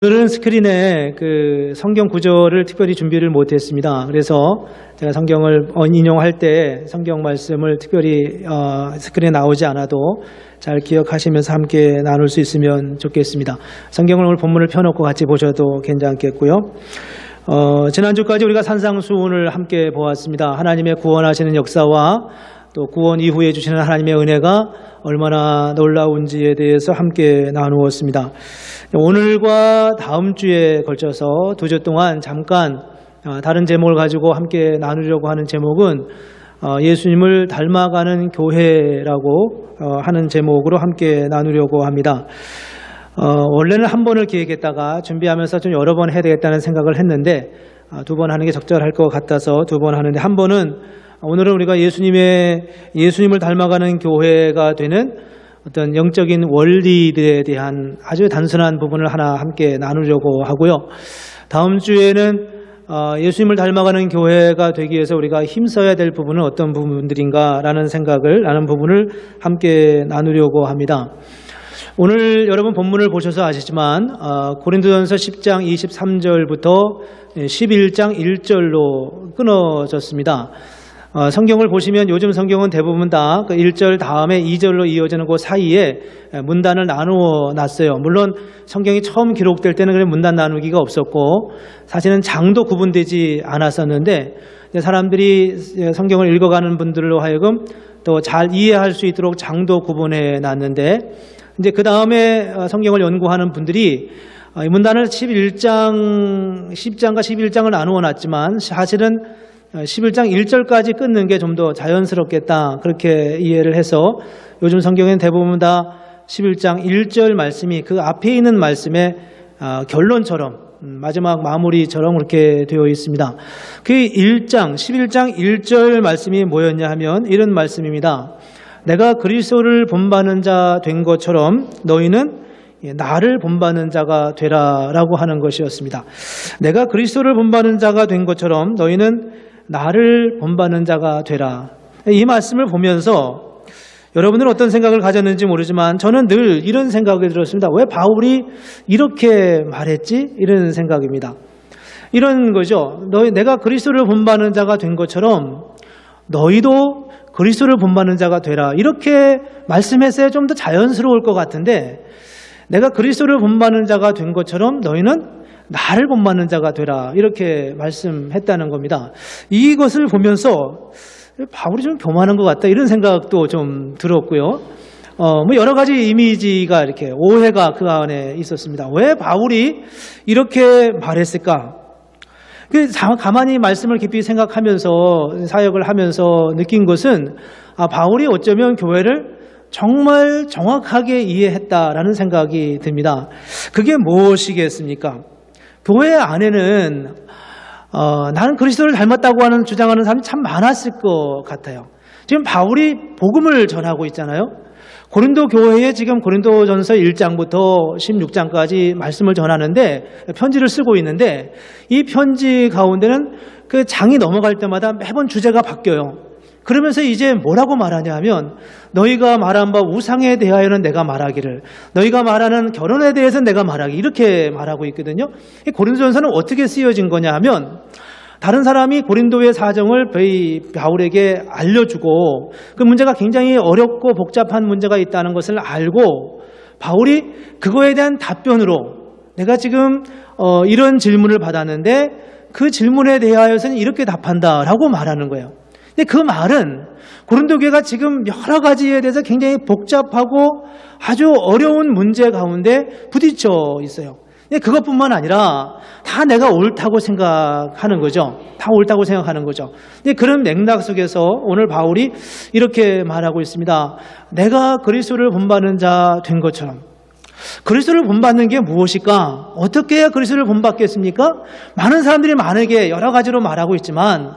오늘은 스크린에 그 성경 구절을 특별히 준비를 못했습니다. 그래서 제가 성경을 인용할 때 성경 말씀을 특별히 스크린에 나오지 않아도 잘 기억하시면서 함께 나눌 수 있으면 좋겠습니다. 성경을 오늘 본문을 펴놓고 같이 보셔도 괜찮겠고요. 지난주까지 우리가 산상수훈을 함께 보았습니다. 하나님의 구원하시는 역사와 또 구원 이후에 주시는 하나님의 은혜가 얼마나 놀라운지에 대해서 함께 나누었습니다. 오늘과 다음 주에 걸쳐서 2주 동안 잠깐 다른 제목을 가지고 함께 나누려고 하는 제목은 예수님을 닮아가는 교회라고 하는 제목으로 함께 나누려고 합니다. 원래는 한 번을 기획했다가 준비하면서 좀 여러 번 해야 되겠다는 생각을 했는데 2번 하는 게 적절할 것 같아서 2번 하는데, 한 번은 오늘은 우리가 예수님을 닮아가는 교회가 되는 어떤 영적인 원리들에 대한 아주 단순한 부분을 하나 함께 나누려고 하고요. 다음 주에는 예수님을 닮아가는 교회가 되기 위해서 우리가 힘써야 될 부분은 어떤 부분들인가라는 생각을 나는 부분을 함께 나누려고 합니다. 오늘 여러분 본문을 보셔서 아시지만 고린도전서 10장 23절부터 11장 1절로 끊어졌습니다. 성경을 보시면 요즘 성경은 대부분 다 그 1절 다음에 2절로 이어지는 그 사이에 문단을 나누어 놨어요. 물론 성경이 처음 기록될 때는 그런 문단 나누기가 없었고 사실은 장도 구분되지 않았었는데, 사람들이 성경을 읽어가는 분들로 하여금 또 잘 이해할 수 있도록 장도 구분해 놨는데, 이제 그 다음에 성경을 연구하는 분들이 문단을 10장과 11장을 나누어 놨지만 사실은 11장 1절까지 끊는 게 좀 더 자연스럽겠다, 그렇게 이해를 해서 요즘 성경에는 대부분 다 11장 1절 말씀이 그 앞에 있는 말씀의 결론처럼 마지막 마무리처럼 그렇게 되어 있습니다. 그 11장 1절 말씀이 뭐였냐 하면 이런 말씀입니다. 내가 그리스도를 본받는 자 된 것처럼 너희는 나를 본받는 자가 되라 라고 하는 것이었습니다. 내가 그리스도를 본받는 자가 된 것처럼 너희는 나를 본받는 자가 되라. 이 말씀을 보면서 여러분들은 어떤 생각을 가졌는지 모르지만 저는 늘 이런 생각이 들었습니다. 왜 바울이 이렇게 말했지? 이런 생각입니다. 이런 거죠. 내가 그리스도를 본받는 자가 된 것처럼 너희도 그리스도를 본받는 자가 되라. 이렇게 말씀했어야 좀 더 자연스러울 것 같은데, 내가 그리스도를 본받는 자가 된 것처럼 너희는 나를 본받는 자가 되라, 이렇게 말씀했다는 겁니다. 이것을 보면서 바울이 좀 교만한 것 같다, 이런 생각도 좀 들었고요. 뭐 여러 가지 이미지가 이렇게 오해가 그 안에 있었습니다. 왜 바울이 이렇게 말했을까? 가만히 말씀을 깊이 생각하면서 사역을 하면서 느낀 것은 바울이 어쩌면 교회를 정말 정확하게 이해했다라는 생각이 듭니다. 그게 무엇이겠습니까? 교회 안에는 나는 그리스도를 닮았다고 하는 주장하는 사람이 참 많았을 것 같아요. 지금 바울이 복음을 전하고 있잖아요. 고린도 교회에 지금 고린도전서 1장부터 16장까지 말씀을 전하는데, 편지를 쓰고 있는데, 이 편지 가운데는 그 장이 넘어갈 때마다 매번 주제가 바뀌어요. 그러면서 이제 뭐라고 말하냐 하면, 너희가 말한 바 우상에 대하여는 내가 말하기를, 너희가 말하는 결혼에 대해서는 내가 말하기, 이렇게 말하고 있거든요. 이 고린도전서는 어떻게 쓰여진 거냐 하면, 다른 사람이 고린도의 사정을 바울에게 알려주고 그 문제가 굉장히 어렵고 복잡한 문제가 있다는 것을 알고, 바울이 그거에 대한 답변으로 내가 지금 이런 질문을 받았는데 그 질문에 대하여서는 이렇게 답한다라고 말하는 거예요. 근데 그 말은 고린도 교회가 지금 여러 가지에 대해서 굉장히 복잡하고 아주 어려운 문제 가운데 부딪혀 있어요. 근데 그것뿐만 아니라 다 내가 옳다고 생각하는 거죠. 다 옳다고 생각하는 거죠. 근데 그런 맥락 속에서 오늘 바울이 이렇게 말하고 있습니다. 내가 그리스도를 본받는 자 된 것처럼. 그리스도를 본받는 게 무엇일까? 어떻게 해야 그리스도를 본받겠습니까? 많은 사람들이 많게 여러 가지로 말하고 있지만,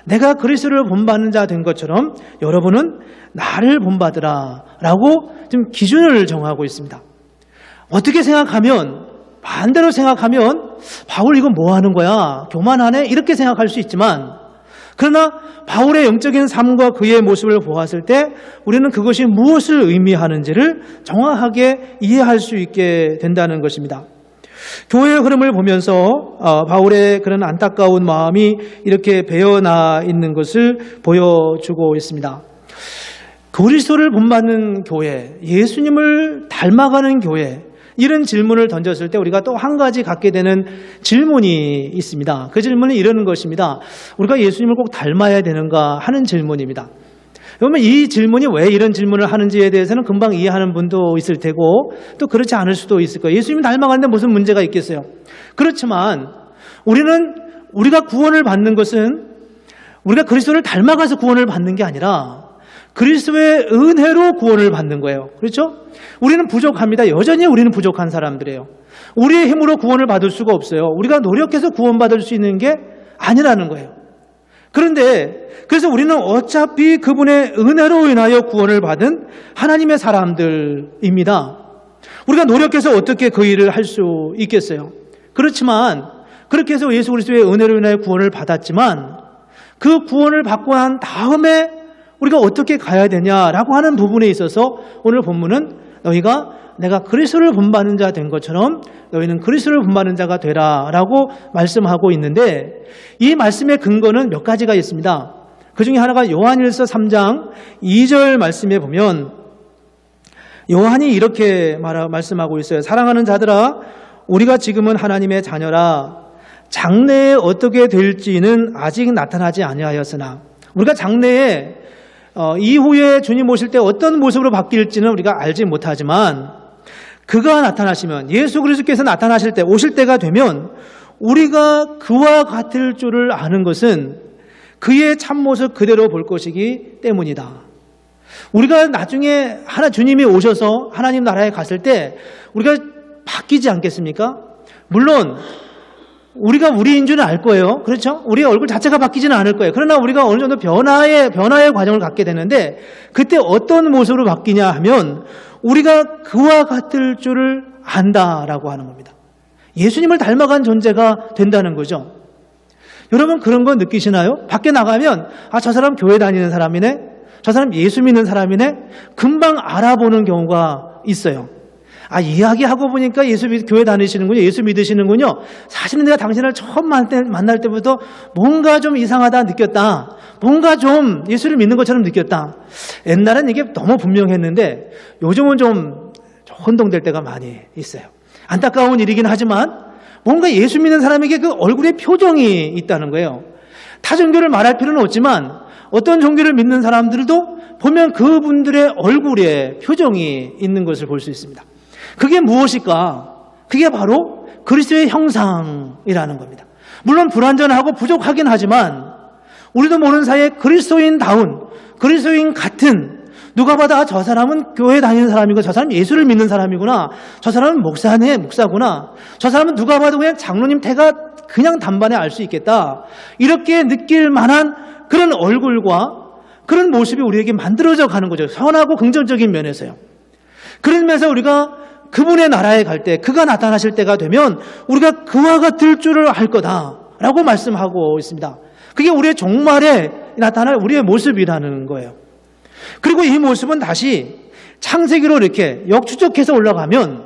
내가 그리스도를 본받는 자 된 것처럼 여러분은 나를 본받으라 라고 지금 기준을 정하고 있습니다. 어떻게 생각하면, 반대로 생각하면 바울 이건 뭐 하는 거야? 교만하네? 이렇게 생각할 수 있지만, 그러나 바울의 영적인 삶과 그의 모습을 보았을 때 우리는 그것이 무엇을 의미하는지를 정확하게 이해할 수 있게 된다는 것입니다. 교회의 흐름을 보면서 바울의 그런 안타까운 마음이 이렇게 배어나 있는 것을 보여주고 있습니다. 그리스도를 본받는 교회, 예수님을 닮아가는 교회, 이런 질문을 던졌을 때 우리가 또 한 가지 갖게 되는 질문이 있습니다. 그 질문은 이러는 것입니다. 우리가 예수님을 꼭 닮아야 되는가 하는 질문입니다. 그러면 이 질문이 왜 이런 질문을 하는지에 대해서는 금방 이해하는 분도 있을 테고 또 그렇지 않을 수도 있을 거예요. 예수님 닮아가는데 무슨 문제가 있겠어요? 그렇지만 우리가 구원을 받는 것은 우리가 그리스도를 닮아가서 구원을 받는 게 아니라 그리스도의 은혜로 구원을 받는 거예요. 그렇죠? 우리는 부족합니다. 여전히 우리는 부족한 사람들이에요. 우리의 힘으로 구원을 받을 수가 없어요. 우리가 노력해서 구원받을 수 있는 게 아니라는 거예요. 그런데 그래서 우리는 어차피 그분의 은혜로 인하여 구원을 받은 하나님의 사람들입니다. 우리가 노력해서 어떻게 그 일을 할 수 있겠어요? 그렇지만 그렇게 해서 예수 그리스도의 은혜로 인하여 구원을 받았지만 그 구원을 받고 난 다음에 우리가 어떻게 가야 되냐라고 하는 부분에 있어서 오늘 본문은 너희가 내가 그리스도를 본받는 자 된 것처럼 너희는 그리스도를 본받는 자가 되라라고 말씀하고 있는데 이 말씀의 근거는 몇 가지가 있습니다. 그 중에 하나가 요한일서 3장 2절 말씀에 보면 요한이 이렇게 말씀하고 있어요. 사랑하는 자들아 우리가 지금은 하나님의 자녀라 장래에 어떻게 될지는 아직 나타나지 아니하였으나 우리가 장래에 이후에 주님 오실 때 어떤 모습으로 바뀔지는 우리가 알지 못하지만 그가 나타나시면 예수 그리스도께서 나타나실 때 오실 때가 되면 우리가 그와 같을 줄을 아는 것은 그의 참모습 그대로 볼 것이기 때문이다. 우리가 나중에 주님이 오셔서 하나님 나라에 갔을 때 우리가 바뀌지 않겠습니까? 물론 우리가 우리인 줄은 알 거예요. 그렇죠? 우리의 얼굴 자체가 바뀌지는 않을 거예요. 그러나 우리가 어느 정도 변화의 과정을 갖게 되는데 그때 어떤 모습으로 바뀌냐 하면 우리가 그와 같을 줄을 안다라고 하는 겁니다. 예수님을 닮아간 존재가 된다는 거죠. 여러분 그런 거 느끼시나요? 밖에 나가면 저 사람 교회 다니는 사람이네. 저 사람 예수 믿는 사람이네. 금방 알아보는 경우가 있어요. 이야기하고 보니까 교회 다니시는군요. 예수 믿으시는군요. 사실은 내가 당신을 처음 만날 때부터 뭔가 좀 이상하다 느꼈다. 뭔가 좀 예수를 믿는 것처럼 느꼈다. 옛날엔 이게 너무 분명했는데 요즘은 좀 혼동될 때가 많이 있어요. 안타까운 일이긴 하지만 뭔가 예수 믿는 사람에게 그 얼굴에 표정이 있다는 거예요. 타 종교를 말할 필요는 없지만 어떤 종교를 믿는 사람들도 보면 그분들의 얼굴에 표정이 있는 것을 볼 수 있습니다. 그게 무엇일까? 그게 바로 그리스도의 형상이라는 겁니다. 물론 불완전하고 부족하긴 하지만 우리도 모르는 사이에 그리스도인다운, 그리스도인 같은 누가 봐도 저 사람은 교회 다니는 사람이고 저 사람은 예수를 믿는 사람이구나. 저 사람은 목사구나. 저 사람은 누가 봐도 그냥 장로님 태가 그냥 단번에 알 수 있겠다. 이렇게 느낄 만한 그런 얼굴과 그런 모습이 우리에게 만들어져 가는 거죠. 선하고 긍정적인 면에서요. 그러면서 우리가 그분의 나라에 갈 때, 그가 나타나실 때가 되면 우리가 그와 같을 줄을 알 거다라고 말씀하고 있습니다. 그게 우리의 종말에 나타날 우리의 모습이라는 거예요. 그리고 이 모습은 다시 창세기로 이렇게 역추적해서 올라가면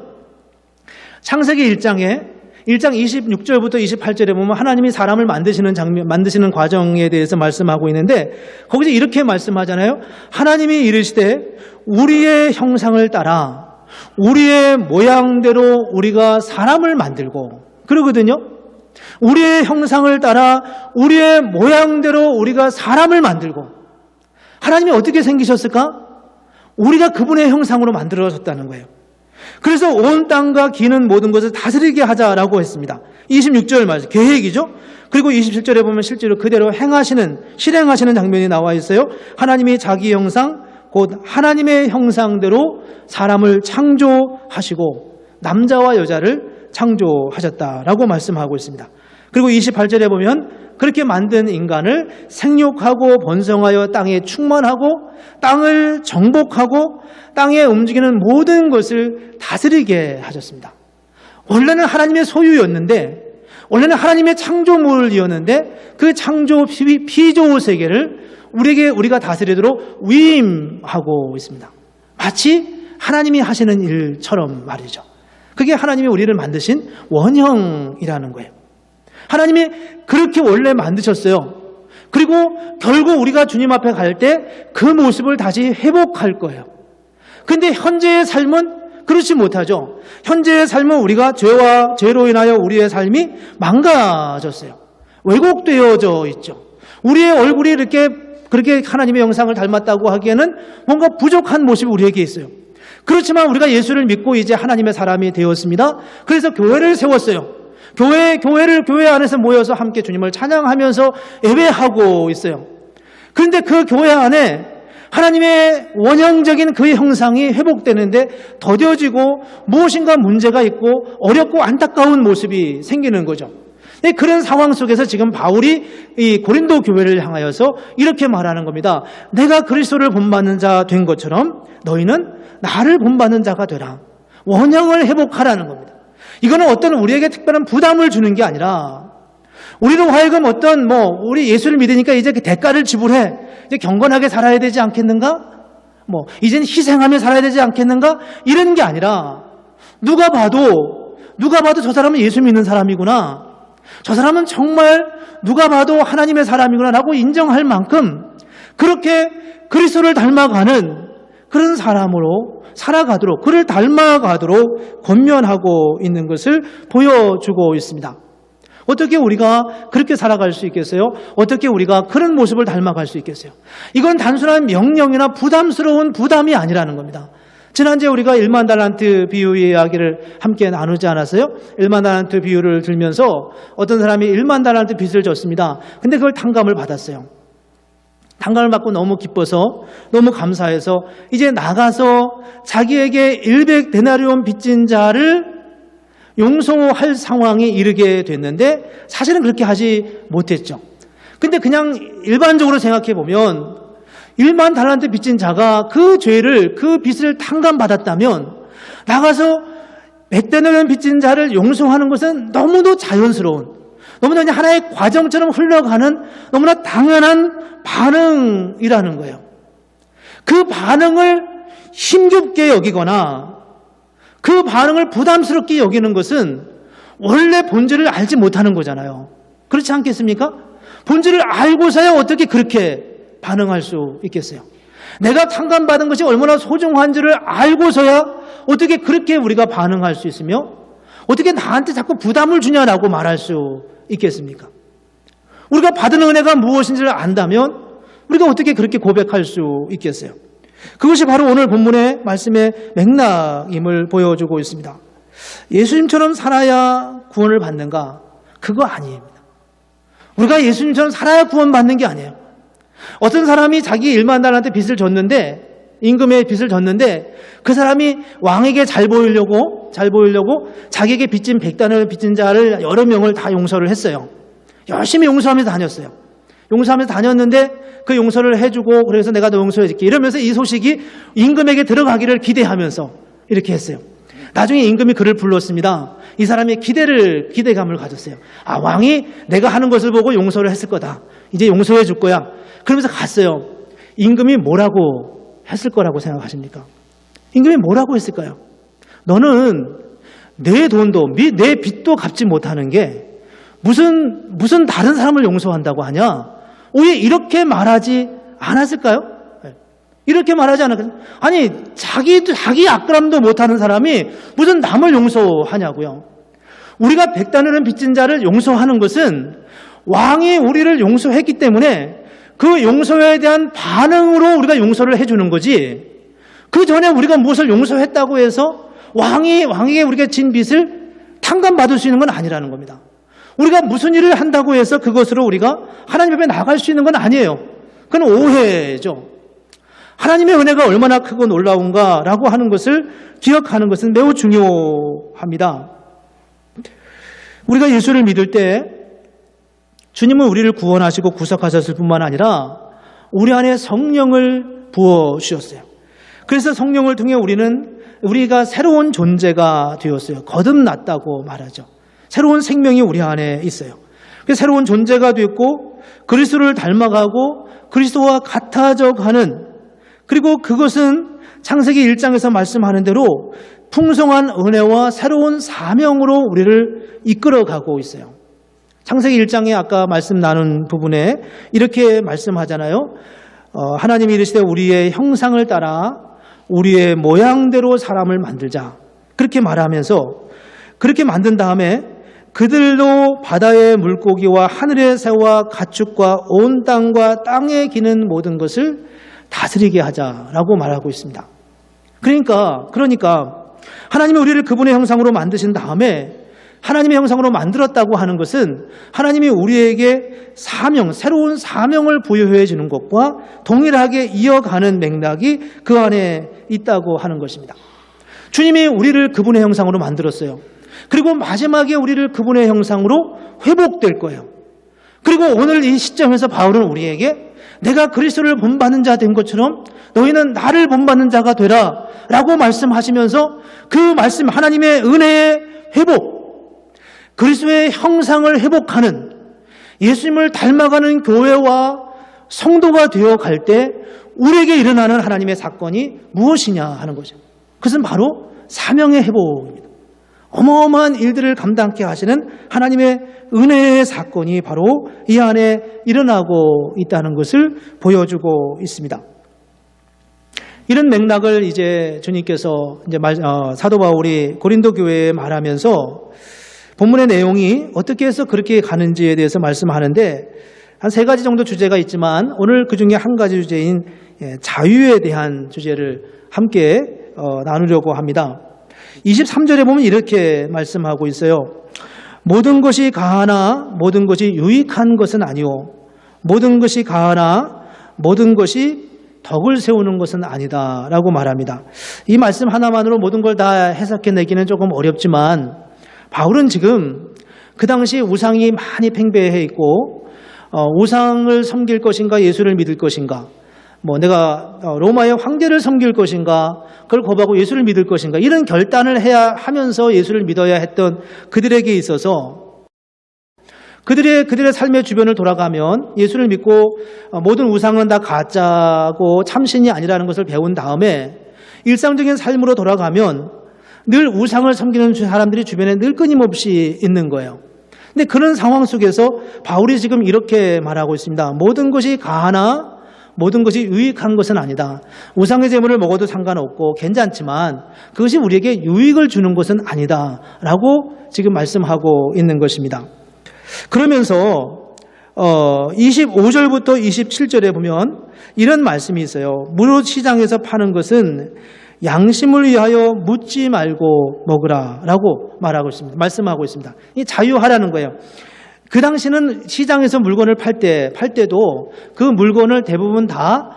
창세기 1장 26절부터 28절에 보면 하나님이 사람을 만드시는 과정에 대해서 말씀하고 있는데 거기서 이렇게 말씀하잖아요. 하나님이 이르시되 우리의 형상을 따라 우리의 모양대로 우리가 사람을 만들고 그러거든요. 우리의 형상을 따라 우리의 모양대로 우리가 사람을 만들고 하나님이 어떻게 생기셨을까? 우리가 그분의 형상으로 만들어졌다는 거예요. 그래서 온 땅과 기는 모든 것을 다스리게 하자라고 했습니다. 26절 말씀, 계획이죠. 그리고 27절에 보면 실제로 그대로 실행하시는 장면이 나와 있어요. 하나님이 자기 형상, 곧 하나님의 형상대로 사람을 창조하시고 남자와 여자를 창조하셨다라고 말씀하고 있습니다. 그리고 28절에 보면 그렇게 만든 인간을 생육하고 번성하여 땅에 충만하고 땅을 정복하고 땅에 움직이는 모든 것을 다스리게 하셨습니다. 원래는 하나님의 소유였는데 원래는 하나님의 창조물이었는데 그 창조 피조 세계를 우리가 다스리도록 위임하고 있습니다. 마치 하나님이 하시는 일처럼 말이죠. 그게 하나님이 우리를 만드신 원형이라는 거예요. 하나님이 그렇게 원래 만드셨어요. 그리고 결국 우리가 주님 앞에 갈 때 그 모습을 다시 회복할 거예요. 근데 현재의 삶은 그렇지 못하죠. 현재의 삶은 우리가 죄로 인하여 우리의 삶이 망가졌어요. 왜곡되어져 있죠. 우리의 얼굴이 그렇게 하나님의 형상을 닮았다고 하기에는 뭔가 부족한 모습이 우리에게 있어요. 그렇지만 우리가 예수를 믿고 이제 하나님의 사람이 되었습니다. 그래서 교회를 세웠어요. 교회 안에서 모여서 함께 주님을 찬양하면서 예배하고 있어요. 그런데 그 교회 안에 하나님의 원형적인 그 형상이 회복되는데 더뎌지고 무엇인가 문제가 있고 어렵고 안타까운 모습이 생기는 거죠. 그런 상황 속에서 지금 바울이 이 고린도 교회를 향하여서 이렇게 말하는 겁니다. 내가 그리스도를 본받는 자 된 것처럼 너희는 나를 본받는 자가 되라. 원형을 회복하라는 겁니다. 이거는 어떤 우리에게 특별한 부담을 주는 게 아니라 우리로 하여금 우리 예수를 믿으니까 이제 그 대가를 지불해. 이제 경건하게 살아야 되지 않겠는가? 이제는 희생하며 살아야 되지 않겠는가? 이런 게 아니라 누가 봐도 저 사람은 예수 믿는 사람이구나. 저 사람은 정말 누가 봐도 하나님의 사람이구나 라고 인정할 만큼 그렇게 그리스도를 닮아가는 그런 사람으로 살아가도록, 그를 닮아가도록 권면하고 있는 것을 보여주고 있습니다. 어떻게 우리가 그렇게 살아갈 수 있겠어요? 어떻게 우리가 그런 모습을 닮아갈 수 있겠어요? 이건 단순한 명령이나 부담스러운 부담이 아니라는 겁니다. 지난주에 우리가 1만 달란트 비유 이야기를 함께 나누지 않았어요? 1만 달란트 비유를 들면서 어떤 사람이 1만 달란트 빚을 졌습니다. 근데 그걸 탕감을 받았어요. 탕감을 받고 너무 기뻐서, 너무 감사해서 이제 나가서 자기에게 100데나리온 빚진 자를 용서할 상황에 이르게 됐는데 사실은 그렇게 하지 못했죠. 근데 그냥 일반적으로 생각해 보면 1만 달란트 빚진 자가 그 죄를, 그 빚을 탕감받았다면 나가서 100데나리온 빚진 자를 용서하는 것은 너무도 자연스러운, 너무나 그냥 하나의 과정처럼 흘러가는 너무나 당연한 반응이라는 거예요. 그 반응을 힘겹게 여기거나 그 반응을 부담스럽게 여기는 것은 원래 본질을 알지 못하는 거잖아요. 그렇지 않겠습니까? 본질을 알고서야 어떻게 그렇게 반응할 수 있겠어요? 내가 탕감받은 것이 얼마나 소중한 줄을 알고서야 어떻게 그렇게 우리가 반응할 수 있으며 어떻게 나한테 자꾸 부담을 주냐라고 말할 수 있겠습니까? 우리가 받은 은혜가 무엇인지를 안다면 우리가 어떻게 그렇게 고백할 수 있겠어요? 그것이 바로 오늘 본문의 말씀의 맥락임을 보여주고 있습니다. 예수님처럼 살아야 구원을 받는가? 그거 아니에요. 우리가 예수님처럼 살아야 구원받는 게 아니에요. 어떤 사람이 자기 1만 달란트 빚을 졌는데, 임금의 빚을 졌는데 그 사람이 왕에게 잘 보이려고 자기에게 빚진 100단을 빚진 자를 여러 명을 다 용서를 했어요. 열심히 용서하면서 다녔어요. 용서하면서 다녔는데 그 용서를 해주고 그래서 내가 너 용서해줄게 이러면서 이 소식이 임금에게 들어가기를 기대하면서 이렇게 했어요. 나중에 임금이 그를 불렀습니다. 이 사람이 기대감을 가졌어요. 아, 왕이 내가 하는 것을 보고 용서를 했을 거다. 이제 용서해 줄 거야. 그러면서 갔어요. 임금이 뭐라고 했을 거라고 생각하십니까? 임금이 뭐라고 했을까요? 너는 내 돈도 내 빚도 갚지 못하는 게 무슨 다른 사람을 용서한다고 하냐? 오히려 이렇게 말하지 않았을까요? 이렇게 말하지 않았거든요. 아니, 자기 악감도 못하는 사람이 무슨 남을 용서하냐고요. 우리가 100단을 빚진 자를 용서하는 것은 왕이 우리를 용서했기 때문에 그 용서에 대한 반응으로 우리가 용서를 해주는 거지, 그 전에 우리가 무엇을 용서했다고 해서 왕에게 우리가 진 빚을 탕감받을 수 있는 건 아니라는 겁니다. 우리가 무슨 일을 한다고 해서 그것으로 우리가 하나님 앞에 나갈 수 있는 건 아니에요. 그건 오해죠. 하나님의 은혜가 얼마나 크고 놀라운가라고 하는 것을 기억하는 것은 매우 중요합니다. 우리가 예수를 믿을 때 주님은 우리를 구원하시고 구속하셨을 뿐만 아니라 우리 안에 성령을 부어주셨어요. 그래서 성령을 통해 우리가 새로운 존재가 되었어요. 거듭났다고 말하죠. 새로운 생명이 우리 안에 있어요. 새로운 존재가 되었고 그리스도를 닮아가고 그리스도와 같아져 가는, 그리고 그것은 창세기 1장에서 말씀하는 대로 풍성한 은혜와 새로운 사명으로 우리를 이끌어가고 있어요. 창세기 1장에 아까 말씀 나눈 부분에 이렇게 말씀하잖아요. 하나님이 이르시되 우리의 형상을 따라 우리의 모양대로 사람을 만들자. 그렇게 말하면서 그렇게 만든 다음에 그들도 바다의 물고기와 하늘의 새와 가축과 온 땅과 땅에 기는 모든 것을 다스리게 하자라고 말하고 있습니다. 그러니까 하나님이 우리를 그분의 형상으로 만드신 다음에 하나님의 형상으로 만들었다고 하는 것은 하나님이 우리에게 새로운 사명을 부여해 주는 것과 동일하게 이어가는 맥락이 그 안에 있다고 하는 것입니다. 주님이 우리를 그분의 형상으로 만들었어요. 그리고 마지막에 우리를 그분의 형상으로 회복될 거예요. 그리고 오늘 이 시점에서 바울은 우리에게 내가 그리스도를 본받는 자 된 것처럼 너희는 나를 본받는 자가 되라 라고 말씀하시면서 그 말씀 하나님의 은혜의 회복, 그리스도의 형상을 회복하는 예수님을 닮아가는 교회와 성도가 되어갈 때 우리에게 일어나는 하나님의 사건이 무엇이냐 하는 거죠. 그것은 바로 사명의 회복입니다. 어마어마한 일들을 감당케 하시는 하나님의 은혜의 사건이 바로 이 안에 일어나고 있다는 것을 보여주고 있습니다. 이런 맥락을 이제 주님께서 사도 바울이 고린도 교회에 말하면서 본문의 내용이 어떻게 해서 그렇게 가는지에 대해서 말씀하는데 한 3가지 정도 주제가 있지만 오늘 그 중에 한 가지 주제인 자유에 대한 주제를 함께 나누려고 합니다. 23절에 보면 이렇게 말씀하고 있어요. 모든 것이 가하나 모든 것이 유익한 것은 아니오. 모든 것이 가하나 모든 것이 덕을 세우는 것은 아니다 라고 말합니다. 이 말씀 하나만으로 모든 걸 다 해석해내기는 조금 어렵지만 바울은 지금 그 당시 우상이 많이 팽배해 있고 우상을 섬길 것인가 예수를 믿을 것인가, 내가 로마의 황제를 섬길 것인가 그걸 거부하고 예수를 믿을 것인가 이런 결단을 해야 하면서 예수를 믿어야 했던 그들에게 있어서 그들의 삶의 주변을 돌아가면 예수를 믿고 모든 우상은 다 가짜고 참신이 아니라는 것을 배운 다음에 일상적인 삶으로 돌아가면 늘 우상을 섬기는 사람들이 주변에 늘 끊임없이 있는 거예요. 근데 그런 상황 속에서 바울이 지금 이렇게 말하고 있습니다. 모든 것이 가하나 모든 것이 유익한 것은 아니다. 우상의 제물을 먹어도 상관없고 괜찮지만 그것이 우리에게 유익을 주는 것은 아니다 라고 지금 말씀하고 있는 것입니다. 그러면서 25절부터 27절에 보면 이런 말씀이 있어요. 무릇 시장에서 파는 것은 양심을 위하여 묻지 말고 먹으라 라고 말하고 있습니다. 말씀하고 있습니다. 이 자유하라는 거예요. 그 당시는 시장에서 물건을 팔 때도 그 물건을 대부분 다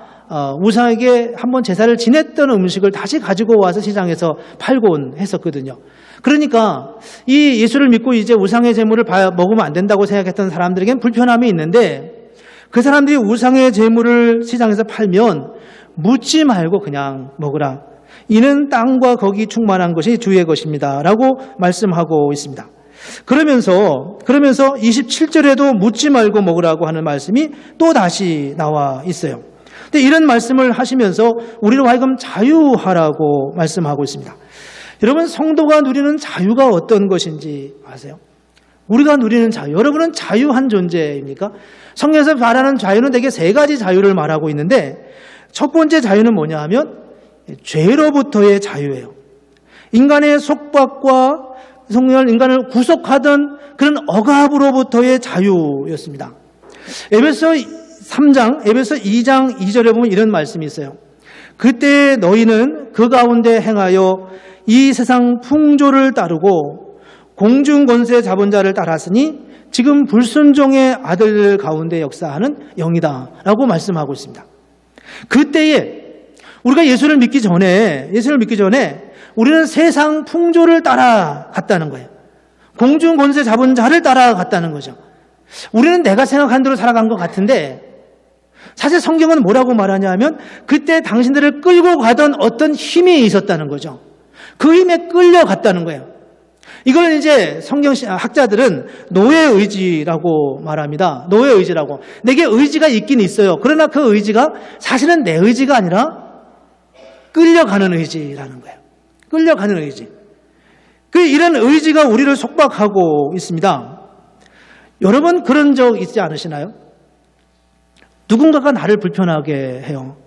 우상에게 한번 제사를 지냈던 음식을 다시 가지고 와서 시장에서 팔곤 했었거든요. 그러니까 이 예수를 믿고 이제 우상의 제물을 먹으면 안 된다고 생각했던 사람들에겐 불편함이 있는데 그 사람들이 우상의 제물을 시장에서 팔면 묻지 말고 그냥 먹으라. 이는 땅과 거기 충만한 것이 주의 것입니다 라고 말씀하고 있습니다. 그러면서 27절에도 묻지 말고 먹으라고 하는 말씀이 또 다시 나와 있어요. 근데 이런 말씀을 하시면서 우리로 하여금 자유하라고 말씀하고 있습니다. 여러분, 성도가 누리는 자유가 어떤 것인지 아세요? 우리가 누리는 자유, 여러분은 자유한 존재입니까? 성경에서 말하는 자유는 대개 3가지 자유를 말하고 있는데 첫 번째 자유는 뭐냐 하면 죄로부터의 자유예요. 인간의 속박과 인간을 구속하던 그런 억압으로부터의 자유였습니다. 에베소 2장 2절에 보면 이런 말씀이 있어요. 그때 너희는 그 가운데 행하여 이 세상 풍조를 따르고 공중 권세 잡은 자를 따랐으니 지금 불순종의 아들들 가운데 역사하는 영이다 라고 말씀하고 있습니다. 그때에 우리가 예수를 믿기 전에 우리는 세상 풍조를 따라갔다는 거예요. 공중 권세 잡은 자를 따라갔다는 거죠. 우리는 내가 생각한 대로 살아간 것 같은데 사실 성경은 뭐라고 말하냐면 그때 당신들을 끌고 가던 어떤 힘이 있었다는 거죠. 그 힘에 끌려갔다는 거예요. 이걸 이제 성경 학자들은 노예의지라고 말합니다. 노예의지라고. 내게 의지가 있긴 있어요. 그러나 그 의지가 사실은 내 의지가 아니라 끌려가는 의지라는 거예요. 끌려가는 의지. 이런 의지가 우리를 속박하고 있습니다. 여러분 그런 적 있지 않으시나요? 누군가가 나를 불편하게 해요.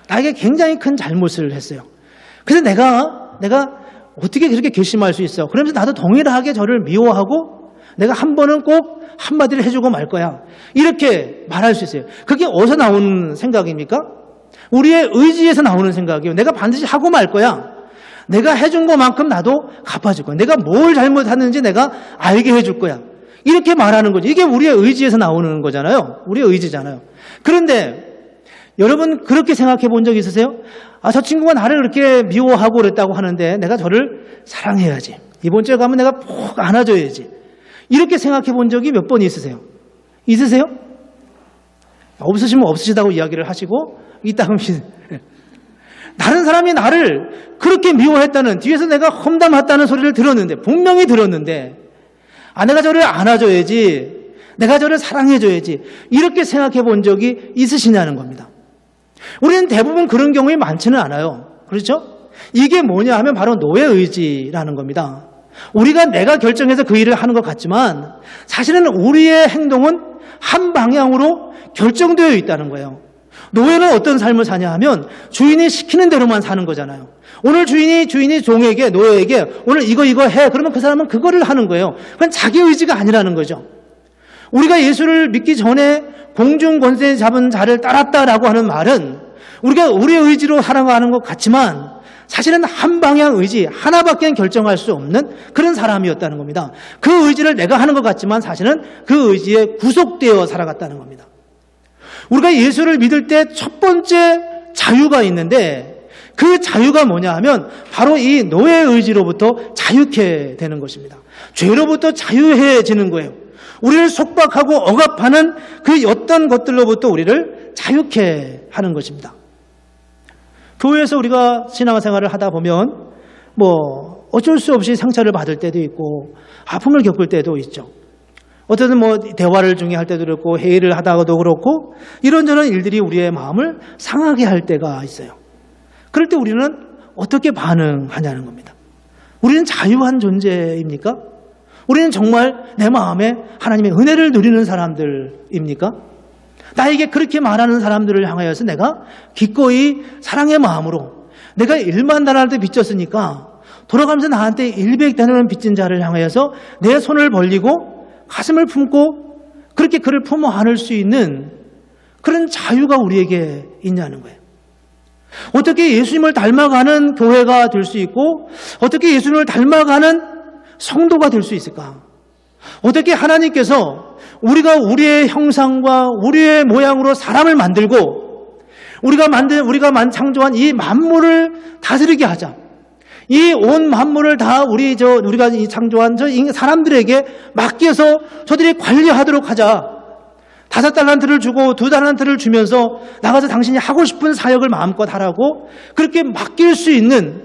나에게 굉장히 큰 잘못을 했어요. 그래서 내가 어떻게 그렇게 결심할 수 있어? 그러면서 나도 동일하게 저를 미워하고 내가 한 번은 꼭 한마디를 해주고 말 거야. 이렇게 말할 수 있어요. 그게 어디서 나오는 생각입니까? 우리의 의지에서 나오는 생각이에요. 내가 반드시 하고 말 거야. 내가 해준 것만큼 나도 갚아줄 거야. 내가 뭘 잘못했는지 내가 알게 해줄 거야. 이렇게 말하는 거죠. 이게 우리의 의지에서 나오는 거잖아요. 우리의 의지잖아요. 그런데 여러분 그렇게 생각해 본 적 있으세요? 저 친구가 나를 그렇게 미워하고 그랬다고 하는데 내가 저를 사랑해야지. 이번 주에 가면 내가 푹 안아줘야지. 이렇게 생각해 본 적이 몇 번 있으세요? 있으세요? 없으시면 없으시다고 이야기를 하시고 있다면 다른 사람이 나를 그렇게 미워했다는 뒤에서 내가 험담했다는 소리를 들었는데 분명히 들었는데 내가 저를 안아줘야지. 내가 저를 사랑해줘야지. 이렇게 생각해 본 적이 있으시냐는 겁니다. 우리는 대부분 그런 경우에 많지는 않아요. 그렇죠? 이게 뭐냐 하면 바로 노예의지라는 겁니다. 우리가 내가 결정해서 그 일을 하는 것 같지만 사실은 우리의 행동은 한 방향으로 결정되어 있다는 거예요. 노예는 어떤 삶을 사냐 하면 주인이 시키는 대로만 사는 거잖아요. 오늘 주인이 종에게 노예에게 오늘 이거 해. 그러면 그 사람은 그거를 하는 거예요. 그건 자기 의지가 아니라는 거죠. 우리가 예수를 믿기 전에 공중 권세 잡은 자를 따랐다라고 하는 말은 우리가 우리의 의지로 살아가는 것 같지만 사실은 한 방향 의지 하나밖에 결정할 수 없는 그런 사람이었다는 겁니다. 그 의지를 내가 하는 것 같지만 사실은 그 의지에 구속되어 살아갔다는 겁니다. 우리가 예수를 믿을 때 첫 번째 자유가 있는데 그 자유가 뭐냐 하면 바로 이 노예의 의지로부터 자유케 되는 것입니다. 죄로부터 자유해지는 거예요. 우리를 속박하고 억압하는 그 어떤 것들로부터 우리를 자유케 하는 것입니다. 교회에서 우리가 신앙생활을 하다 보면 어쩔 수 없이 상처를 받을 때도 있고 아픔을 겪을 때도 있죠. 어쨌든 대화를 중에 할 때도 그렇고 회의를 하다가도 그렇고 이런저런 일들이 우리의 마음을 상하게 할 때가 있어요. 그럴 때 우리는 어떻게 반응하냐는 겁니다. 우리는 자유한 존재입니까? 우리는 정말 내 마음에 하나님의 은혜를 누리는 사람들입니까? 나에게 그렇게 말하는 사람들을 향하여서 내가 기꺼이 사랑의 마음으로 내가 1만 달러한테 빚졌으니까 돌아가면서 나한테 100달러는 빚진 자를 향하여서 내 손을 벌리고 가슴을 품고 그렇게 그를 품어 안을 수 있는 그런 자유가 우리에게 있냐는 거예요. 어떻게 예수님을 닮아가는 교회가 될 수 있고 어떻게 예수님을 닮아가는 성도가 될 수 있을까? 어떻게 하나님께서 우리가 우리의 형상과 우리의 모양으로 사람을 만들고 우리가 창조한 이 만물을 다스리게 하자. 이 온 만물을 다 우리가 이 창조한 저 사람들에게 맡겨서 저들이 관리하도록 하자. 5달란트를 주고 2달란트를 주면서 나가서 당신이 하고 싶은 사역을 마음껏 하라고 그렇게 맡길 수 있는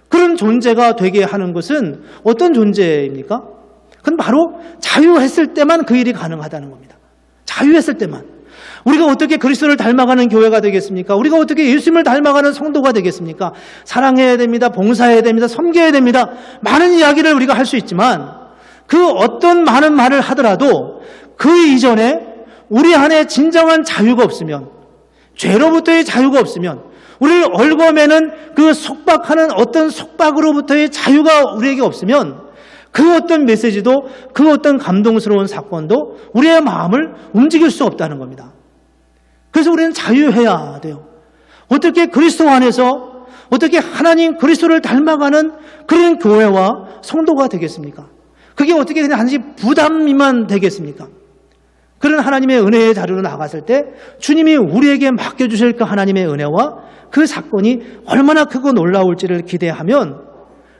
그런 존재가 되게 하는 것은 어떤 존재입니까? 그건 바로 자유했을 때만 그 일이 가능하다는 겁니다. 자유했을 때만. 우리가 어떻게 그리스도를 닮아가는 교회가 되겠습니까? 우리가 어떻게 예수님을 닮아가는 성도가 되겠습니까? 사랑해야 됩니다. 봉사해야 됩니다. 섬겨야 됩니다. 많은 이야기를 우리가 할 수 있지만 그 어떤 많은 말을 하더라도 그 이전에 우리 안에 진정한 자유가 없으면 죄로부터의 자유가 없으면 우리를 얽어매는 그 속박하는 어떤 속박으로부터의 자유가 우리에게 없으면 그 어떤 메시지도 그 어떤 감동스러운 사건도 우리의 마음을 움직일 수 없다는 겁니다. 그래서 우리는 자유해야 돼요. 어떻게 그리스도 안에서 어떻게 하나님 그리스도를 닮아가는 그런 교회와 성도가 되겠습니까? 그게 어떻게 그냥 단지 부담이만 되겠습니까? 그런 하나님의 은혜의 자리로 나갔을 때 주님이 우리에게 맡겨주실 그 하나님의 은혜와 그 사건이 얼마나 크고 놀라울지를 기대하면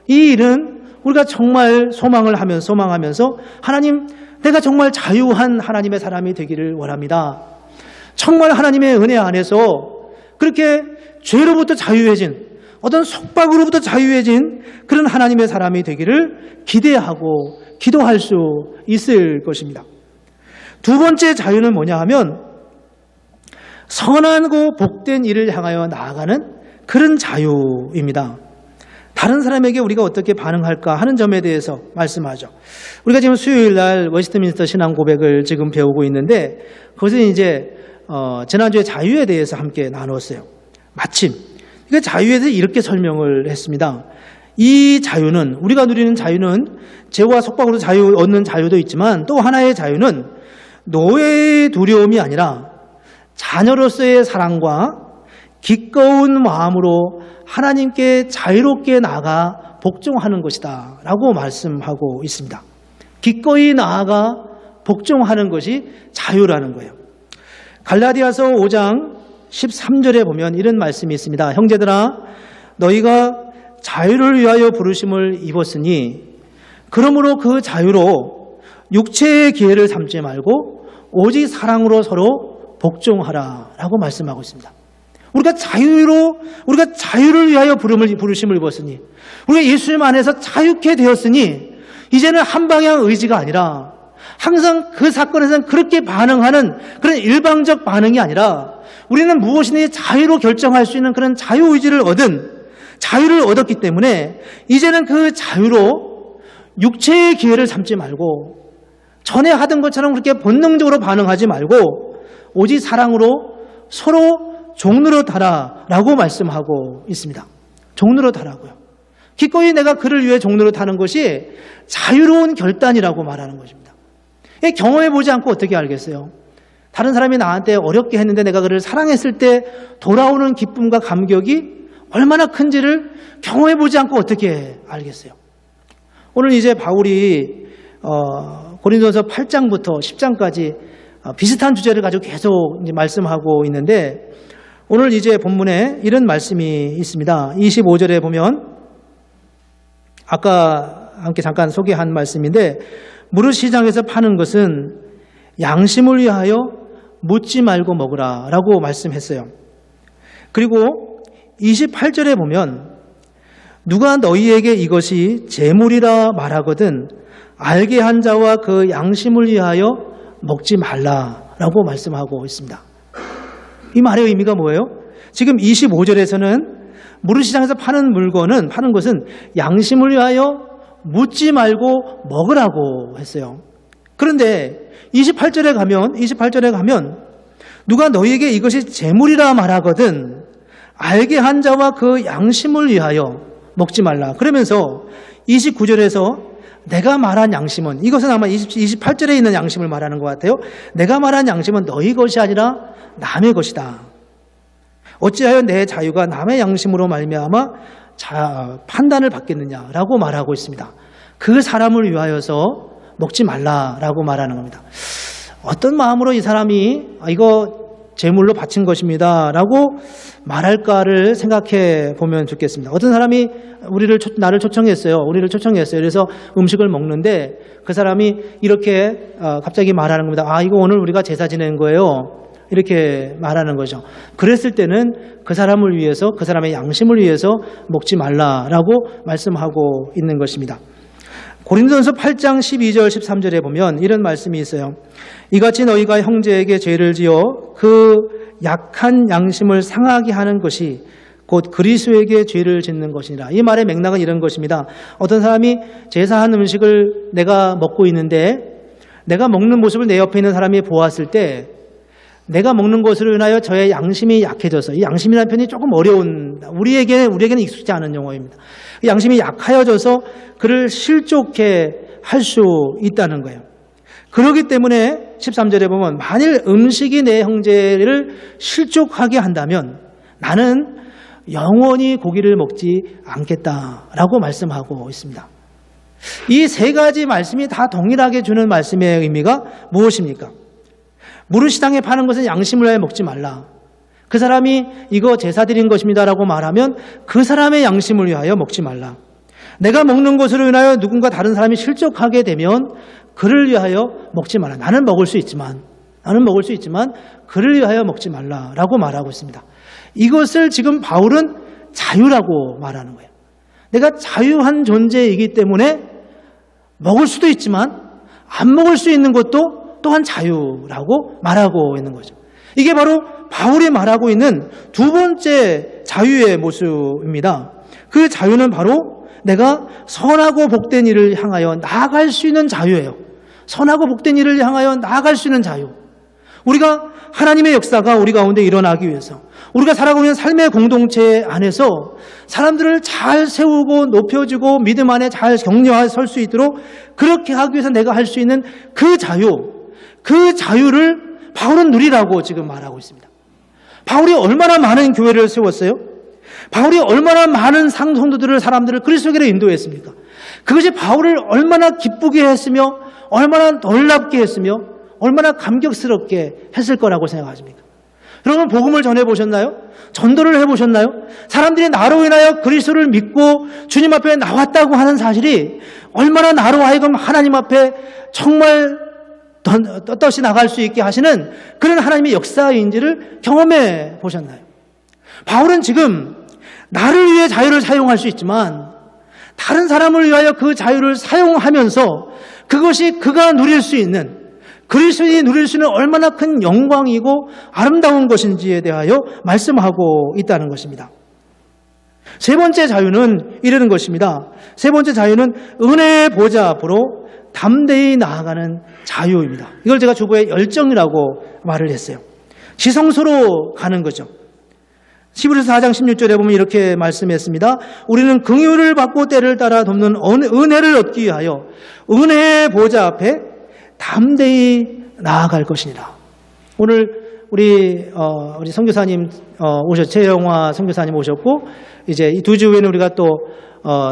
이 일은 우리가 정말 소망하면서 하나님 내가 정말 자유한 하나님의 사람이 되기를 원합니다. 정말 하나님의 은혜 안에서 그렇게 죄로부터 자유해진 어떤 속박으로부터 자유해진 그런 하나님의 사람이 되기를 기대하고 기도할 수 있을 것입니다. 두 번째 자유는 뭐냐 하면 선하고 복된 일을 향하여 나아가는 그런 자유입니다. 다른 사람에게 우리가 어떻게 반응할까 하는 점에 대해서 말씀하죠. 우리가 지금 수요일 날 워스트민스터 신앙 고백을 지금 배우고 있는데 그것은 이제 지난주에 자유에 대해서 함께 나눴어요. 마침 그 자유에 대해서 이렇게 설명을 했습니다. 이 자유는, 우리가 누리는 자유는 죄와 속박으로 자유 얻는 자유도 있지만 또 하나의 자유는 노예의 두려움이 아니라 자녀로서의 사랑과 기꺼운 마음으로 하나님께 자유롭게 나아가 복종하는 것이다 라고 말씀하고 있습니다. 기꺼이 나아가 복종하는 것이 자유라는 거예요. 갈라디아서 5장 13절에 보면 이런 말씀이 있습니다. 형제들아, 너희가 자유를 위하여 부르심을 입었으니 그러므로 그 자유로 육체의 기회를 삼지 말고 오직 사랑으로 서로 복종하라 라고 말씀하고 있습니다. 우리가 자유를 위하여 부르심을 입었으니, 우리가 예수님 안에서 자유케 되었으니 이제는 한방향 의지가 아니라 항상 그 사건에서는 그렇게 반응하는 그런 일방적 반응이 아니라 우리는 무엇이든지 자유로 결정할 수 있는 그런 자유의지를 자유를 얻었기 때문에 이제는 그 자유로 육체의 기회를 삼지 말고 전에 하던 것처럼 그렇게 본능적으로 반응하지 말고 오직 사랑으로 서로 종로로 타라라고 말씀하고 있습니다. 종로로 타라고요. 기꺼이 내가 그를 위해 종로로 타는 것이 자유로운 결단이라고 말하는 것입니다. 경험해보지 않고 어떻게 알겠어요? 다른 사람이 나한테 어렵게 했는데 내가 그를 사랑했을 때 돌아오는 기쁨과 감격이 얼마나 큰지를 경험해보지 않고 어떻게 알겠어요? 오늘 이제 바울이 고린도서 8장부터 10장까지 비슷한 주제를 가지고 계속 이제 말씀하고 있는데 오늘 이제 본문에 이런 말씀이 있습니다. 25절에 보면 아까 함께 잠깐 소개한 말씀인데 무릇 시장에서 파는 것은 양심을 위하여 묻지 말고 먹으라 라고 말씀했어요. 그리고 28절에 보면 누가 너희에게 이것이 재물이라 말하거든 알게 한 자와 그 양심을 위하여 먹지 말라라고 말씀하고 있습니다. 이 말의 의미가 뭐예요? 지금 25절에서는 무릇시장에서 파는 것은 양심을 위하여 묻지 말고 먹으라고 했어요. 그런데 28절에 가면 누가 너희에게 이것이 재물이라 말하거든 알게 한 자와 그 양심을 위하여 먹지 말라. 그러면서 29절에서 내가 말한 양심은, 이것은 아마 28절에 있는 양심을 말하는 것 같아요. 내가 말한 양심은 너희 것이 아니라 남의 것이다. 어찌하여 내 자유가 남의 양심으로 말미암아 판단을 받겠느냐라고 말하고 있습니다. 그 사람을 위하여서 먹지 말라라고 말하는 겁니다. 어떤 마음으로 이 사람이 이거 제물로 바친 것입니다 라고 말할까를 생각해 보면 좋겠습니다. 어떤 사람이 나를 초청했어요. 우리를 초청했어요. 그래서 음식을 먹는데 그 사람이 이렇게 갑자기 말하는 겁니다. 이거 오늘 우리가 제사 지낸 거예요. 이렇게 말하는 거죠. 그랬을 때는 그 사람을 위해서, 그 사람의 양심을 위해서 먹지 말라라고 말씀하고 있는 것입니다. 고린도전서 8장 12절 13절에 보면 이런 말씀이 있어요. 이같이 너희가 형제에게 죄를 지어 그 약한 양심을 상하게 하는 것이 곧 그리스도에게 죄를 짓는 것이니라. 이 말의 맥락은 이런 것입니다. 어떤 사람이 제사한 음식을 내가 먹고 있는데 내가 먹는 모습을 내 옆에 있는 사람이 보았을 때 내가 먹는 것으로 인하여 저의 양심이 약해져서, 이 양심이라는 표현이 조금 어려운, 우리에게는 익숙지 않은 용어입니다. 양심이 약하여져서 그를 실족해 할 수 있다는 거예요. 그렇기 때문에 13절에 보면 만일 음식이 내 형제를 실족하게 한다면 나는 영원히 고기를 먹지 않겠다라고 말씀하고 있습니다. 이 세 가지 말씀이 다 동일하게 주는 말씀의 의미가 무엇입니까? 무릇시장에 파는 것은 양심을 위하여 먹지 말라. 그 사람이 이거 제사 드린 것입니다라고 말하면 그 사람의 양심을 위하여 먹지 말라. 내가 먹는 것으로 인하여 누군가 다른 사람이 실족하게 되면 그를 위하여 먹지 말라. 나는 먹을 수 있지만 그를 위하여 먹지 말라라고 말하고 있습니다. 이것을 지금 바울은 자유라고 말하는 거예요. 내가 자유한 존재이기 때문에 먹을 수도 있지만 안 먹을 수 있는 것도 또한 자유라고 말하고 있는 거죠. 이게 바로 바울이 말하고 있는 두 번째 자유의 모습입니다. 그 자유는 바로 내가 선하고 복된 일을 향하여 나아갈 수 있는 자유예요. 선하고 복된 일을 향하여 나아갈 수 있는 자유. 우리가 하나님의 역사가 우리 가운데 일어나기 위해서, 우리가 살아가고 있는 삶의 공동체 안에서 사람들을 잘 세우고 높여주고 믿음 안에 잘 격려해 설 수 있도록 그렇게 하기 위해서 내가 할 수 있는 그 자유, 그 자유를 바울은 누리라고 지금 말하고 있습니다. 바울이 얼마나 많은 교회를 세웠어요? 바울이 얼마나 많은 성도들을, 사람들을 그리스도께로 인도했습니까? 그것이 바울을 얼마나 기쁘게 했으며 얼마나 놀랍게 했으며 얼마나 감격스럽게 했을 거라고 생각하십니까? 여러분, 복음을 전해보셨나요? 전도를 해보셨나요? 사람들이 나로 인하여 그리스도를 믿고 주님 앞에 나왔다고 하는 사실이 얼마나 나로 하여금 하나님 앞에 정말 떳떳이 나갈 수 있게 하시는 그런 하나님의 역사인지를 경험해 보셨나요? 바울은 지금 나를 위해 자유를 사용할 수 있지만 다른 사람을 위하여 그 자유를 사용하면서 그것이 그가 누릴 수 있는, 그리스도인이 누릴 수 있는 얼마나 큰 영광이고 아름다운 것인지에 대하여 말씀하고 있다는 것입니다. 세 번째 자유는 이러는 것입니다. 세 번째 자유는 은혜의 보좌 앞으로 담대히 나아가는 자유입니다. 이걸 제가 주보에 열정이라고 말을 했어요. 지성소로 가는 거죠. 히브리서 4장 16절에 보면 이렇게 말씀했습니다. 우리는 긍휼을 받고 때를 따라 돕는 은혜를 얻기 위하여 은혜의 보좌 앞에 담대히 나아갈 것이니라. 오늘 우리 선교사님 최영화 선교사님 오셨고, 이제 이 두 주 후에는 우리가 또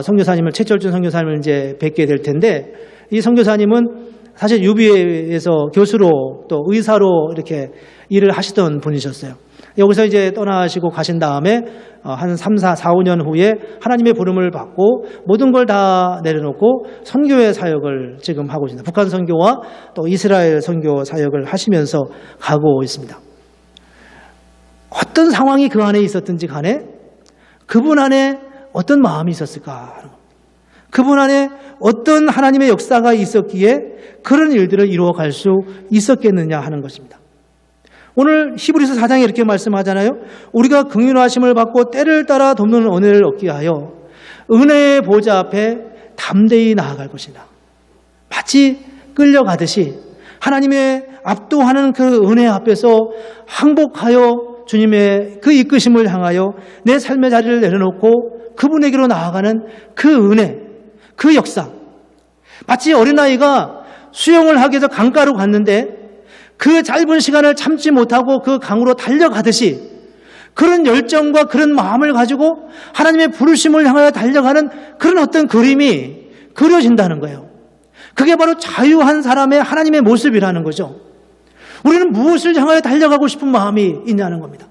선교사님을, 최철준 선교사님을 이제 뵙게 될 텐데, 이 선교사님은 사실 UBA에서 교수로 또 의사로 이렇게 일을 하시던 분이셨어요. 여기서 이제 떠나시고 가신 다음에 한 3, 4, 5년 후에 하나님의 부름을 받고 모든 걸 다 내려놓고 선교의 사역을 지금 하고 있습니다. 북한 선교와 또 이스라엘 선교 사역을 하시면서 가고 있습니다. 어떤 상황이 그 안에 있었든지 간에 그분 안에 어떤 마음이 있었을까? 그분 안에 어떤 하나님의 역사가 있었기에 그런 일들을 이루어갈 수 있었겠느냐 하는 것입니다. 오늘 히브리서 4장에 이렇게 말씀하잖아요. 우리가 긍휼하심을 받고 때를 따라 돕는 은혜를 얻기 위하여 은혜의 보좌 앞에 담대히 나아갈 것이다. 마치 끌려가듯이 하나님의 압도하는 그 은혜 앞에서 항복하여 주님의 그 이끄심을 향하여 내 삶의 자리를 내려놓고 그분에게로 나아가는 그 은혜, 그 역사. 마치 어린아이가 수영을 하기 위해서 강가로 갔는데 그 짧은 시간을 참지 못하고 그 강으로 달려가듯이 그런 열정과 그런 마음을 가지고 하나님의 부르심을 향하여 달려가는 그런 어떤 그림이 그려진다는 거예요. 그게 바로 자유한 사람의 하나님의 모습이라는 거죠. 우리는 무엇을 향하여 달려가고 싶은 마음이 있냐는 겁니다.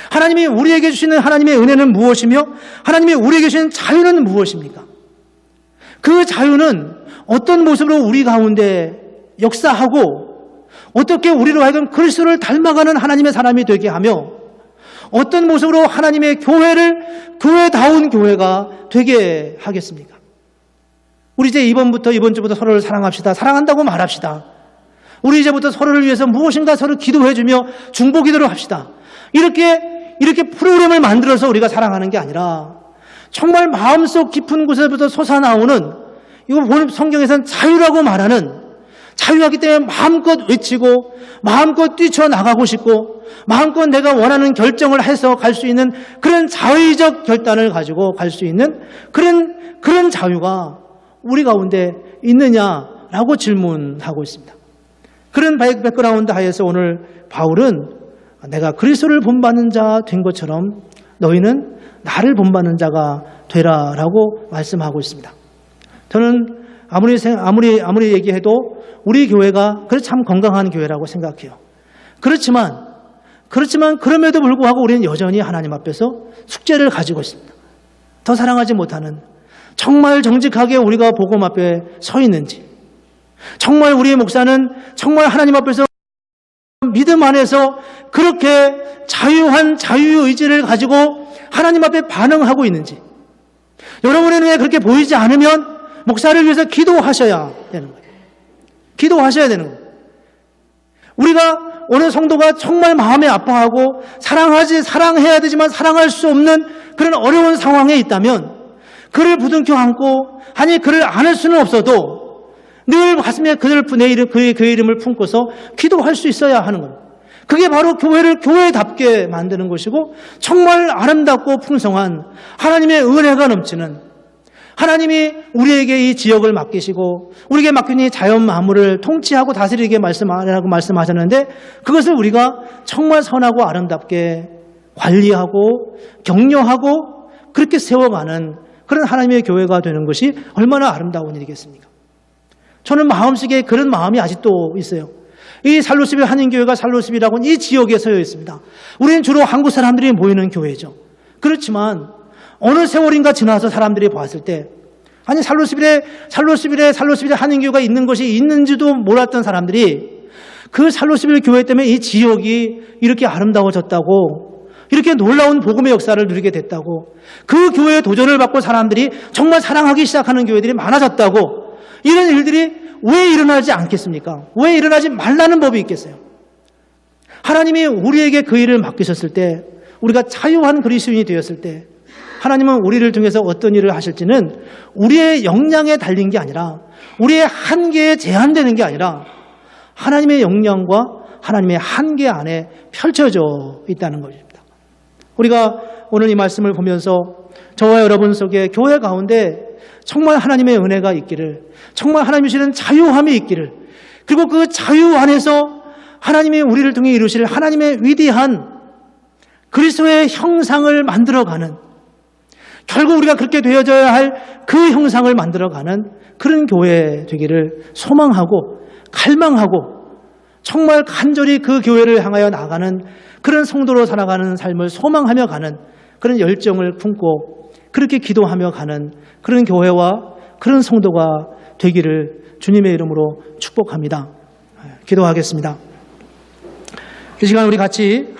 하나님이 우리에게 주시는 하나님의 은혜는 무엇이며 하나님이 우리에게 주시는 자유는 무엇입니까? 그 자유는 어떤 모습으로 우리 가운데 역사하고 어떻게 우리로 하여금 그리스도를 닮아가는 하나님의 사람이 되게 하며 어떤 모습으로 하나님의 교회를 교회다운 교회가 되게 하겠습니까? 우리 이제 이번 주부터 서로를 사랑합시다. 사랑한다고 말합시다. 우리 이제부터 서로를 위해서 무엇인가 서로 기도해주며 중보기도를 합시다. 이렇게 프로그램을 만들어서 우리가 사랑하는 게 아니라 정말 마음속 깊은 곳에부터 솟아나오는, 이거 성경에서는 자유라고 말하는, 자유하기 때문에 마음껏 외치고 마음껏 뛰쳐나가고 싶고 마음껏 내가 원하는 결정을 해서 갈 수 있는 그런 자의적 결단을 가지고 갈 수 있는 그런 자유가 우리 가운데 있느냐라고 질문하고 있습니다. 그런 백그라운드 하에서 오늘 바울은 내가 그리스도를 본받는 자 된 것처럼 너희는 나를 본받는 자가 되라라고 말씀하고 있습니다. 저는 아무리 얘기해도 우리 교회가 그래 참 건강한 교회라고 생각해요. 그렇지만 그럼에도 불구하고 우리는 여전히 하나님 앞에서 숙제를 가지고 있습니다. 더 사랑하지 못하는, 정말 정직하게 우리가 복음 앞에 서 있는지, 정말 우리의 목사는 정말 하나님 앞에서 믿음 안에서 그렇게 자유한 자유의지를 가지고 하나님 앞에 반응하고 있는지, 여러분의 눈에 그렇게 보이지 않으면 목사를 위해서 기도하셔야 되는 거예요. 기도하셔야 되는 거예요. 우리가 어느 성도가 정말 마음에 아파하고 사랑해야 되지만 사랑할 수 없는 그런 어려운 상황에 있다면 그를 부둥켜 안고, 아니 그를 안을 수는 없어도 늘 가슴에 그의 이름을 품고서 기도할 수 있어야 하는 겁니다. 그게 바로 교회를 교회답게 만드는 것이고, 정말 아름답고 풍성한 하나님의 은혜가 넘치는, 하나님이 우리에게 이 지역을 맡기시고 우리에게 맡긴 이 자연 만물을 통치하고 다스리게 말씀하셨는데, 그것을 우리가 정말 선하고 아름답게 관리하고 격려하고 그렇게 세워가는 그런 하나님의 교회가 되는 것이 얼마나 아름다운 일이겠습니까? 저는 마음속에 그런 마음이 아직도 있어요. 이 살로스비 한인교회가 살로스비라고는 이 지역에 서여 있습니다. 우리는 주로 한국 사람들이 모이는 교회죠. 그렇지만 어느 세월인가 지나서 사람들이 봤을 때, 아니 살로스빌에 한인교회가 있는 것이 있는지도 몰랐던 사람들이 그 살로스빌 교회 때문에 이 지역이 이렇게 아름다워졌다고, 이렇게 놀라운 복음의 역사를 누리게 됐다고, 그 교회의 도전을 받고 사람들이 정말 사랑하기 시작하는 교회들이 많아졌다고, 이런 일들이 왜 일어나지 않겠습니까? 왜 일어나지 말라는 법이 있겠어요? 하나님이 우리에게 그 일을 맡기셨을 때, 우리가 자유한 그리스도인이 되었을 때, 하나님은 우리를 통해서 어떤 일을 하실지는 우리의 역량에 달린 게 아니라, 우리의 한계에 제한되는 게 아니라 하나님의 역량과 하나님의 한계 안에 펼쳐져 있다는 것입니다. 우리가 오늘 이 말씀을 보면서 저와 여러분 속에 교회 가운데 정말 하나님의 은혜가 있기를, 정말 하나님이 주시는 자유함이 있기를, 그리고 그 자유 안에서 하나님이 우리를 통해 이루실 하나님의 위대한 그리스도의 형상을 만들어가는, 결국 우리가 그렇게 되어져야 할 그 형상을 만들어가는 그런 교회 되기를 소망하고 갈망하고, 정말 간절히 그 교회를 향하여 나가는 그런 성도로 살아가는 삶을 소망하며 가는 그런 열정을 품고 그렇게 기도하며 가는 그런 교회와 그런 성도가 되기를 주님의 이름으로 축복합니다. 기도하겠습니다. 이 시간 우리 같이